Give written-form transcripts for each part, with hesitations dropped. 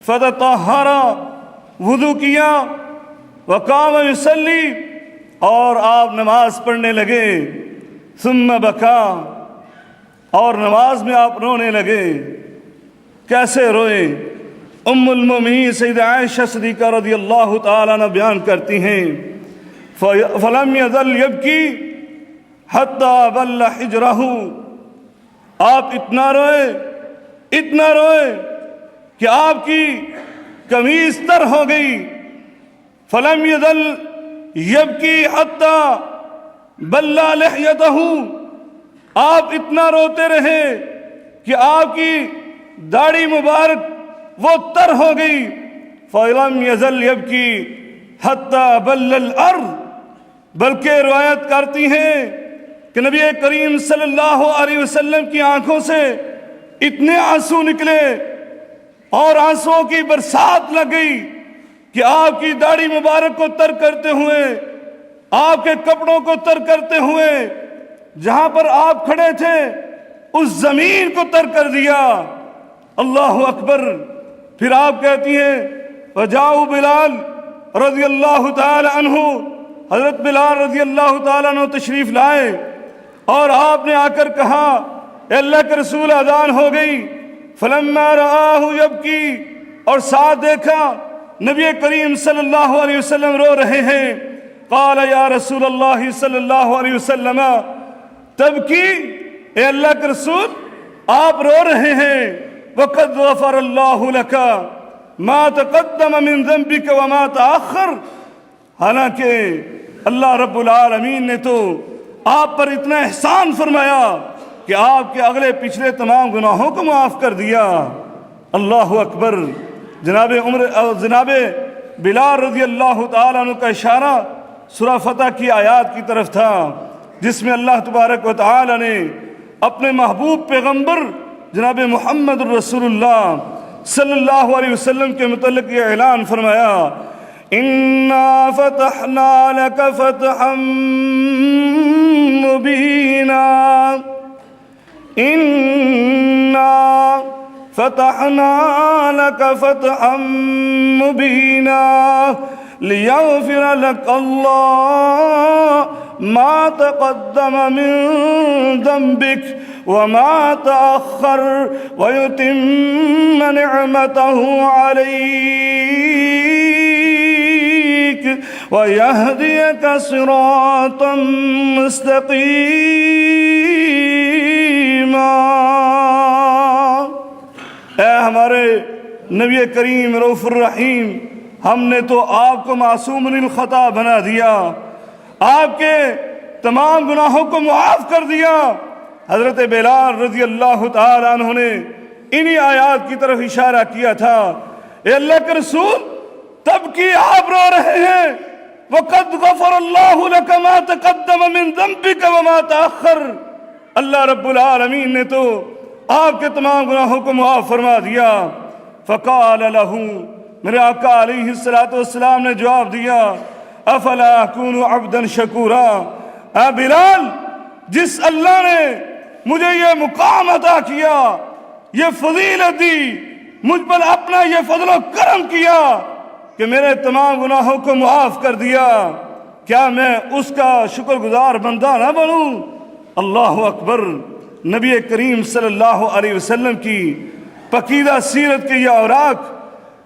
فتطہر، وضو کیا، وقام یصلی، اور آپ نماز پڑھنے لگے، ثم بکا، اور نماز میں آپ رونے لگے۔ کیسے روئے؟ ام المومنین سیدہ عائشہ صدیقہ رضی اللہ تعالیٰ عنہ بیان کرتی ہیں فلم یزل یبکی حتی بل حجرہ، آپ اتنا روئے کہ آپ کی قمیص تر ہو گئی۔ فلم یزل یبکی حتی بل لحیتہ، آپ اتنا روتے رہے کہ آپ کی داڑھی مبارک وہ تر ہو گئی۔ فلم یزل یبکی حتی بل الارض، بلکہ روایت کرتی ہیں کہ نبی کریم صلی اللہ علیہ وسلم کی آنکھوں سے اتنے آنسو نکلے اور آنسوؤں کی برسات لگ گئی کہ آپ کی داڑھی مبارک کو تر کرتے ہوئے، آپ کے کپڑوں کو تر کرتے ہوئے، جہاں پر آپ کھڑے تھے اس زمین کو تر کر دیا۔ اللہ اکبر۔ پھر آپ کہتی ہیں وجاؤ بلال رضی اللہ تعالی عنہ، حضرت بلال رضی اللہ تعالیٰ عنہ تشریف لائے اور آپ نے آ کر کہا اے اللہ کے رسول اذان ہو گئی۔ فلما رآہ یبکی، اور ساتھ دیکھا نبی کریم صلی اللہ علیہ وسلم رو رہے ہیں۔ قال یا رسول اللہ صلی اللہ علیہ وسلم تبکی، اے اللہ کے رسول آپ رو رہے ہیں۔ وقد غفر اللہ لک ما تقدم من ذنبک وما تأخر، حالانکہ اللہ رب العالمین نے تو آپ پر اتنا احسان فرمایا کہ آپ کے اگلے پچھلے تمام گناہوں کو معاف کر دیا۔ اللہ اکبر۔ جناب بلال رضی اللہ تعالیٰ عنہ کا اشارہ سورہ فتح کی آیات کی طرف تھا، جس میں اللہ تبارک و تعالی نے اپنے محبوب پیغمبر جناب محمد رسول اللہ صلی اللہ علیہ وسلم کے متعلق یہ اعلان فرمایا اِنَّا فَتَحْنَا لَكَ فَتْحًا مُبِينًا، اِنَّا فَتَحْنَا لَكَ فَتْحًا مُبِينًا لِيَغْفِرَ لَكَ اللَّهُ مَا تَقَدَّمَ مِن ذَنبِكَ وَمَا تَأَخَّرَ وَيُتِمَّ نِعْمَتَهُ عَلَيْكَ وَيَهْدِيَكَ صِرَاطًا مُسْتَقِيمًا۔ اے ہمارے نبی کریم رؤوف الرحیم، ہم نے تو آپ کو معصوم من الخطا بنا دیا، آپ کے تمام گناہوں کو معاف کر دیا۔ حضرت بلال رضی اللہ تعالیٰ عنہ نے انہی آیات کی طرف اشارہ کیا تھا۔ اے اللہ کے رسول تب کی آپ رو رہے ہیں وَقَدْ غَفَرَ اللَّهُ لَكَ مَا تَقَدَّمَ مِن ذَنبِكَ وَمَا تَأَخَّرَ، اللہ رب العالمین نے تو آپ کے تمام گناہوں کو معاف فرما دیا۔ فَقَالَ لَهُ، میرے آقا علیہ السلام نے جواب دیا افلا اکون عبدا شکورا، اے بلال، جس اللہ نے مجھے یہ مقام عطا کیا، یہ فضیلت دی، مجھ پر اپنا یہ فضل و کرم کیا کہ میرے تمام گناہوں کو معاف کر دیا، کیا میں اس کا شکر گزار بندہ نہ بنوں؟ اللہ اکبر۔ نبی کریم صلی اللہ علیہ وسلم کی پکیدہ سیرت کے یہ اوراق،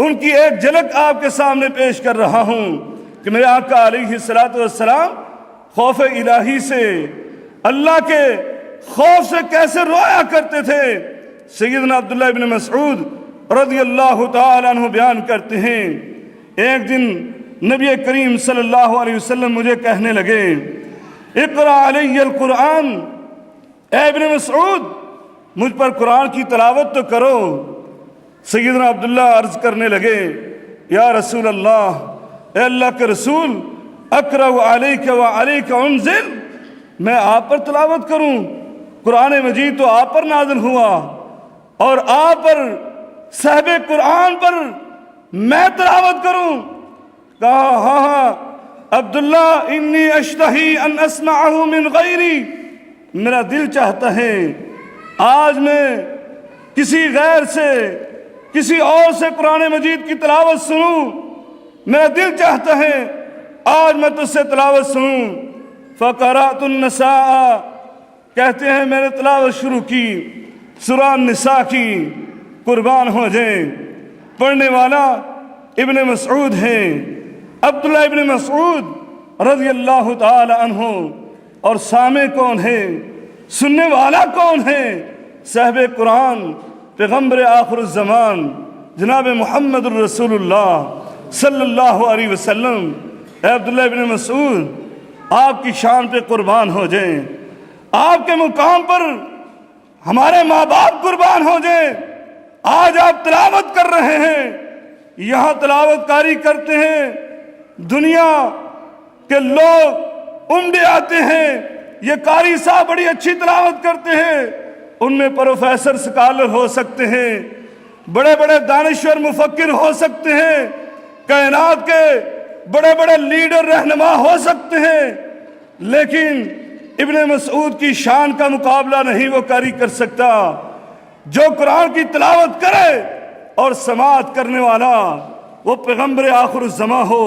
ان کی ایک جھلک آپ کے سامنے پیش کر رہا ہوں کہ میرے آقا علیہ السلام خوف الہی سے، اللہ کے خوف سے کیسے رویا کرتے تھے۔ سیدنا عبداللہ ابن مسعود رضی اللہ تعالیٰ عنہ بیان کرتے ہیں ایک دن نبی کریم صلی اللہ علیہ وسلم مجھے کہنے لگے اقرأ علی القرآن، اے ابن مسعود مجھ پر قرآن کی تلاوت تو کرو۔ سیدنا عبداللہ عرض کرنے لگے یا رسول اللہ، اے اللہ کے رسول، اقرأ علیک وعلیک انزل، میں آپ پر تلاوت کروں؟ قرآن مجید تو آپ پر نازل ہوا اور آپ پر صاحب قرآن پر میں تلاوت کروں؟ کہا ہاں عبداللہ انی اشتہی ان اسمعہ من غیری، میرا دل چاہتا ہے آج میں کسی غیر سے کسی اور سے قرآن مجید کی تلاوت سنوں، میرا دل چاہتا ہے آج میں تجھ سے تلاوت سنوں۔ فقرأت النساء، کہتے ہیں میں نے تلاوت شروع کی سورہ النساء کی، قربان ہو جائیں۔ پڑھنے والا ابن مسعود ہے، عبداللہ ابن مسعود رضی اللہ تعالی عنہ۔ اور سامع کون ہے، سننے والا کون ہے؟ صاحب قرآن، پیغمبر آخر الزمان جناب محمد الرسول اللہ صلی اللہ علیہ وسلم۔ اے عبداللہ ابن مسعود، آپ کی شان پہ قربان ہو جائیں، آپ کے مقام پر ہمارے ماں باپ قربان ہو جائیں۔ آج آپ تلاوت کر رہے ہیں، یہاں تلاوت کاری کرتے ہیں، دنیا کے لوگ عمدے آتے ہیں، یہ قاری صاحب بڑی اچھی تلاوت کرتے ہیں، ان میں پروفیسر سکالر ہو سکتے ہیں، بڑے بڑے دانشور مفکر ہو سکتے ہیں، کائنات کے بڑے بڑے لیڈر رہنما ہو سکتے ہیں، لیکن ابن مسعود کی شان کا مقابلہ نہیں وہ قاری کر سکتا۔ جو قرآن کی تلاوت کرے اور سماعت کرنے والا وہ پیغمبر آخر الزمان ہو،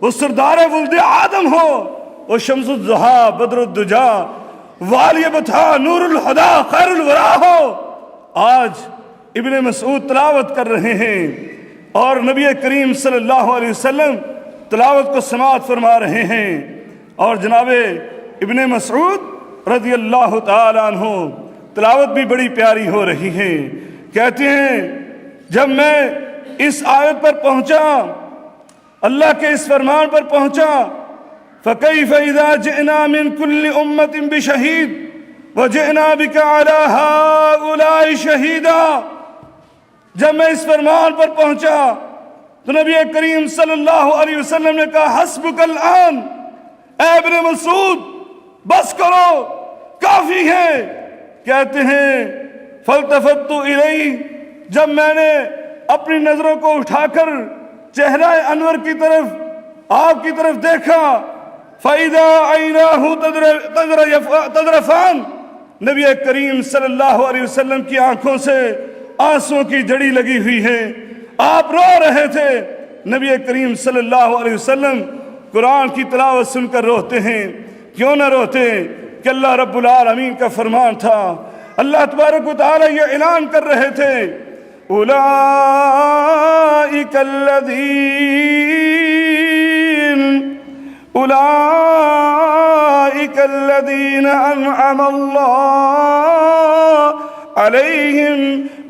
وہ سردار ولد آدم ہو، وہ شمس الضحیٰ بدر الدجا والی بطحا نور الہدا خیر الورا ہو۔ آج ابن مسعود تلاوت کر رہے ہیں اور نبی کریم صلی اللہ علیہ وسلم تلاوت کو سماعت فرما رہے ہیں، اور جناب ابن مسعود رضی اللہ تعالی عنہ تلاوت بھی بڑی پیاری ہو رہی ہے۔ کہتے ہیں جب میں اس آیت پر پہنچا، اللہ کے اس فرمان پر پہنچا، فَكَيْفَ إِذَا جِئْنَا مِن كُلِّ أُمَّةٍ بِشَهِيدٍ وَجِئْنَا بِكَ عَلَى هَؤُلَاءِ شَهِيدًا۔ جب میں اس فرمان پر پہنچا تو نبی کریم صلی اللہ علیہ وسلم نے کہا حسبک الآن، اے ابن مسعود بس کرو، کافی ہے۔ کہتے ہیں فَالْتَفَتُّ إِلَيْهِ، جب میں نے اپنی نظروں کو اٹھا کر چہرہ انور کی طرف، آپ کی طرف دیکھا، فَإِذَا عَيْنَاهُ تَذْرَفَانِ، نبی کریم صلی اللہ علیہ وسلم کی آنکھوں سے آنسوں کی جڑی لگی ہوئی ہے، آپ رو رہے تھے۔ نبی کریم صلی اللہ علیہ وسلم قرآن کی تلاوت سن کر روتے ہیں، کیوں نہ روتے کہ اللہ رب العالمین کا فرمان تھا۔ اللہ تبارک و تعالی یہ اعلان کر رہے تھے اولئک الذین انعم اللہ علیہم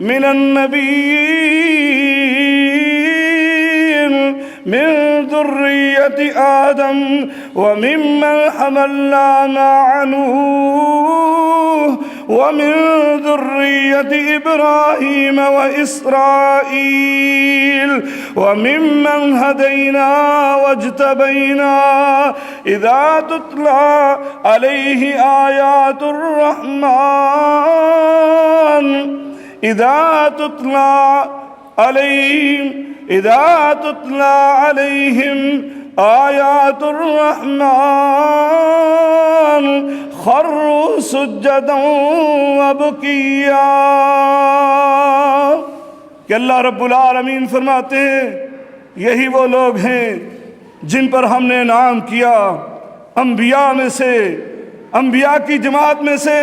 من النبیین من ذریۃ آدم وممن حملنا مع نوح ومن ذریۃ ابراہیم واسرائیل وممن ہدینا واجتبینا اذا تتلی علیہ آیات الرحمن اذا تتلی علیہم آیات الرحمن خروا سجدا وبکیا۔ کہ اللہ رب العالمین فرماتے ہیں یہی وہ لوگ ہیں جن پر ہم نے انعام کیا، انبیاء میں سے، انبیاء کی جماعت میں سے،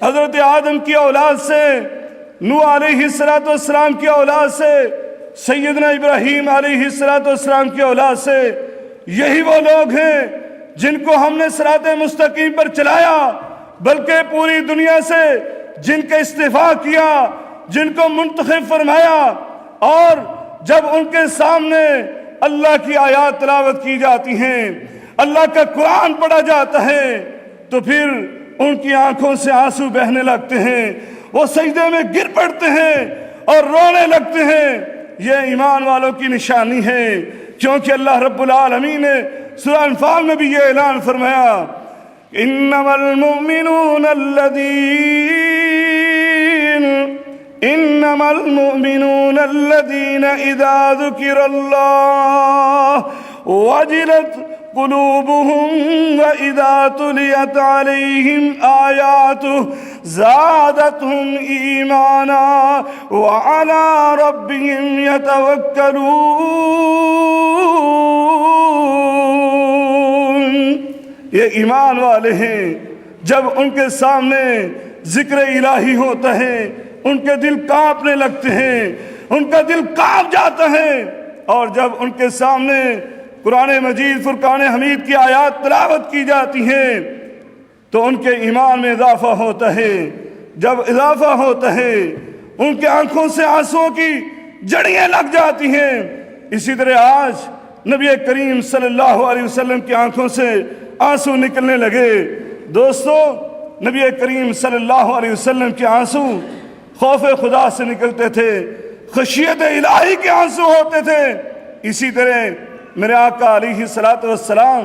حضرت آدم کی اولاد سے، نوح علیہ السلام کی اولاد سے، سیدنا ابراہیم علیہ السلام کی اولاد سے۔ یہی وہ لوگ ہیں جن کو ہم نے صراط مستقیم پر چلایا، بلکہ پوری دنیا سے جن کا استعفا کیا، جن کو منتخب فرمایا، اور جب ان کے سامنے اللہ کی آیات تلاوت کی جاتی ہیں، اللہ کا قرآن پڑھا جاتا ہے، تو پھر ان کی آنکھوں سے آنسو بہنے لگتے ہیں، وہ سجدے میں گر پڑتے ہیں اور رونے لگتے ہیں۔ یہ ایمان والوں کی نشانی ہے، کیونکہ اللہ رب العالمین نے سورہ انفال میں بھی یہ اعلان فرمایا انما المؤمنون الذین اذا ذکر اللہ وجلت قلوبهم وإذا تليت عليهم آياته زادتهم إيمانا وعلى ربهم يتوكلون۔ یہ ایمان والے ہیں، جب ان کے سامنے ذکر الہی ہوتا ہے ان کے دل کانپنے لگتے ہیں، ان کا دل کانپ جاتا ہے، اور جب ان کے سامنے قرآن مجید فرقان حمید کی آیات تلاوت کی جاتی ہیں تو ان کے ایمان میں اضافہ ہوتا ہے۔ جب اضافہ ہوتا ہے ان کے آنکھوں سے آنسوؤں کی جڑیاں لگ جاتی ہیں۔ اسی طرح آج نبی کریم صلی اللہ علیہ وسلم کی آنکھوں سے آنسو نکلنے لگے۔ دوستو، نبی کریم صلی اللہ علیہ وسلم کے آنسو خوف خدا سے نکلتے تھے، خشیت الہی کے آنسو ہوتے تھے۔ اسی طرح میرے آقا علیہ السلام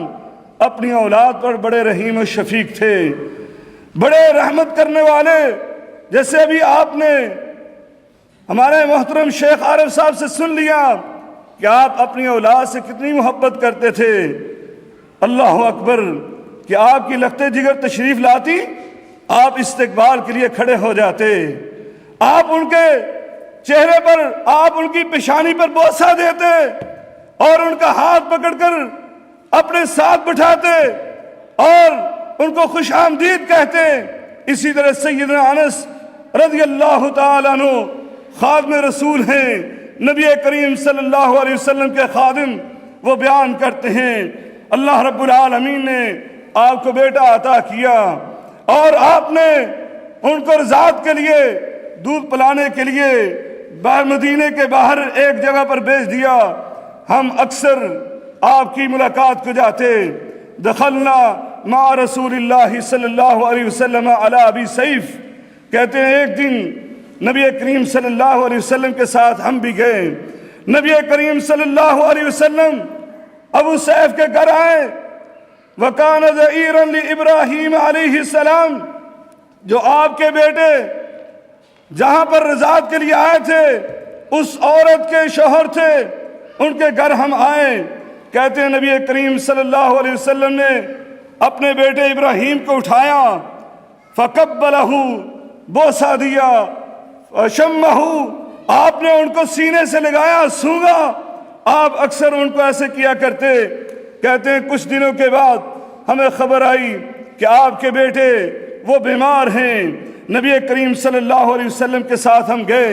اپنی اولاد پر بڑے رحیم و شفیق تھے، بڑے رحمت کرنے والے۔ جیسے ابھی آپ نے ہمارے محترم شیخ عارف صاحب سے سن لیا کہ آپ اپنی اولاد سے کتنی محبت کرتے تھے۔ اللہ اکبر، کہ آپ کی لخت جگر تشریف لاتی آپ استقبال کے لیے کھڑے ہو جاتے، آپ ان کے چہرے پر، آپ ان کی پیشانی پر بوسہ دیتے اور ان کا ہاتھ پکڑ کر اپنے ساتھ بٹھاتے اور ان کو خوش آمدید کہتے۔ اسی طرح سیدنا انس رضی اللہ تعالیٰ عنہ خادم رسول ہیں، نبی کریم صلی اللہ علیہ وسلم کے خادم، وہ بیان کرتے ہیں اللہ رب العالمین نے آپ کو بیٹا عطا کیا اور آپ نے ان کو رضاعت کے لیے، دودھ پلانے کے لیے مدینے کے باہر ایک جگہ پر بھیج دیا۔ ہم اکثر آپ کی ملاقات کو جاتے، دخلنا مع رسول اللہ صلی اللہ علیہ وسلم علی ابی سیف، کہتے ہیں ایک دن نبی کریم صلی اللہ علیہ وسلم کے ساتھ ہم بھی گئے۔ نبی کریم صلی اللہ علیہ وسلم ابو سیف کے گھر آئے، وَكَانَ ذَعِيرًا لِإِبْرَاهِيمَ علیہ السلام، جو آپ کے بیٹے جہاں پر رضاعت کے لیے آئے تھے اس عورت کے شوہر تھے، ان کے گھر ہم آئے۔ کہتے ہیں نبی کریم صلی اللہ علیہ وسلم نے اپنے بیٹے ابراہیم کو اٹھایا، فَقَبَّلَهُ، بوسہ دیا، فَشَمَّهُ، آپ نے ان کو سینے سے لگایا، سونگا۔ آپ اکثر ان کو ایسے کیا کرتے۔ کہتے ہیں کچھ دنوں کے بعد ہمیں خبر آئی کہ آپ کے بیٹے وہ بیمار ہیں۔ نبی کریم صلی اللہ علیہ وسلم کے ساتھ ہم گئے،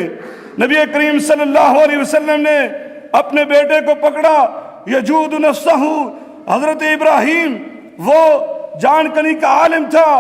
نبی کریم صلی اللہ علیہ وسلم نے اپنے بیٹے کو پکڑا، یجود نفسہ، حضرت ابراہیم وہ جان کنی کا عالم تھا،